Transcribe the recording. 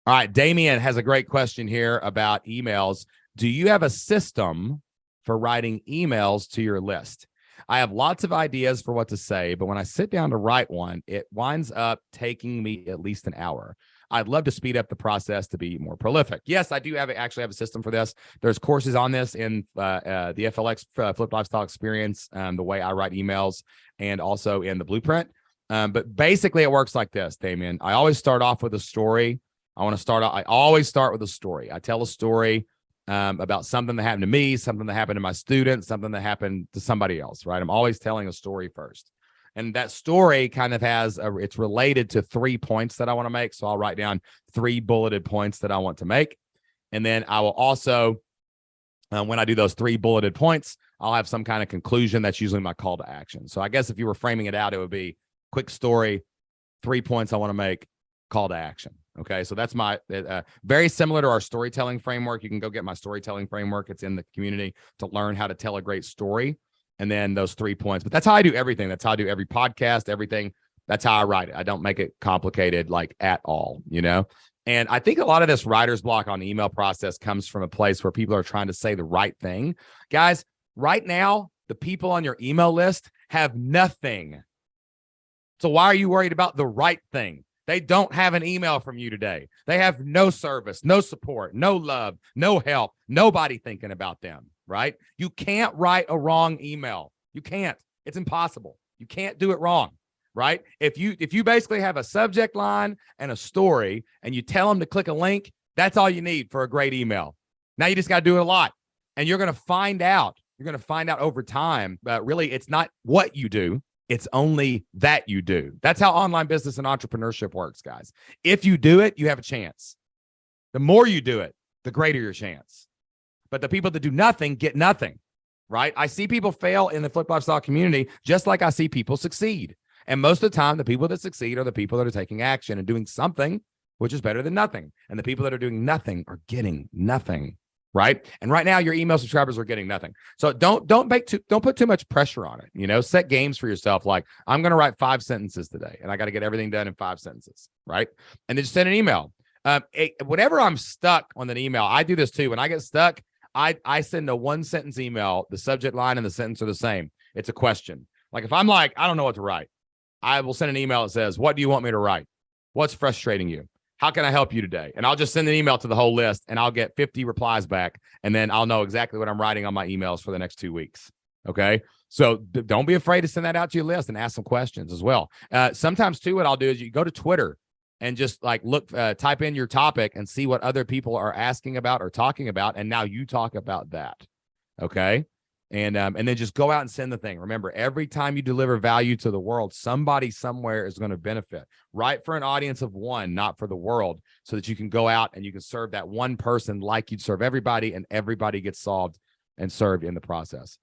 All right. Damien has a great question here about emails. Do you have a system for writing emails to your list? I have lots of ideas for what to say, but when I sit down to write one, it winds up taking me at least an hour. I'd love to speed up the process to be more prolific. Yes, I do actually have a system for this. There's courses on this in the FLX Flip Lifestyle Experience, the way I write emails, and also in the blueprint. But basically, it works like this, Damien. I always start off with a story. I always start with a story. I tell a story about something that happened to me, something that happened to my students, something that happened to somebody else, right? I'm always telling a story first. And that story kind of it's related to 3 points that I want to make. So I'll write down 3 bulleted points that I want to make. And then I will also, when I do those 3 bulleted points, I'll have some kind of conclusion. That's usually my call to action. So I guess if you were framing it out, it would be quick story, 3 points I want to make, call to action. Okay, so that's my very similar to our storytelling framework. You can go get my storytelling framework. It's in the community to learn how to tell a great story. And then those 3 points. But that's how I do everything. That's how I do every podcast, everything. That's how I write it. I don't make it complicated like at all, you know? And I think a lot of this writer's block on the email process comes from a place where people are trying to say the right thing. Guys, right now, the people on your email list have nothing. So why are you worried about the right thing? They don't have an email from you today. They have no service, no support, no love, no help, nobody thinking about them, right? You can't write a wrong email. You can't. It's impossible. You can't do it wrong, right? If you basically have a subject line and a story and you tell them to click a link, that's all you need for a great email. Now you just got to do it a lot. And you're going to find out. You're going to find out over time, but really it's not what you do. It's only that you do. That's how online business and entrepreneurship works, guys. If you do it, you have a chance. The more you do it, the greater your chance. But the people that do nothing get nothing, right? I see people fail in the Flip Lifestyle community just like I see people succeed. And most of the time, the people that succeed are the people that are taking action and doing something, which is better than nothing. And the people that are doing nothing are getting nothing. Right. And right now your email subscribers are getting nothing. So don't put too much pressure on it. You know, set games for yourself. Like I'm going to write 5 sentences today and I got to get everything done in 5 sentences. Right. And then just send an email. Whenever I'm stuck on an email, I do this too. When I get stuck, I send a 1-sentence email. The subject line and the sentence are the same. It's a question. Like if I'm like, I don't know what to write, I will send an email that says, what do you want me to write? What's frustrating you? How can I help you today? And I'll just send an email to the whole list and I'll get 50 replies back. And then I'll know exactly what I'm writing on my emails for the next 2 weeks. Okay. So don't be afraid to send that out to your list and ask some questions as well. Sometimes too, what I'll do is you go to Twitter and just like type in your topic and see what other people are asking about or talking about. And now you talk about that. Okay. And then just go out and send the thing. Remember, every time you deliver value to the world, somebody somewhere is going to benefit. Write for an audience of 1, not for the world, so that you can go out and you can serve that one person like you'd serve everybody, and everybody gets solved and served in the process.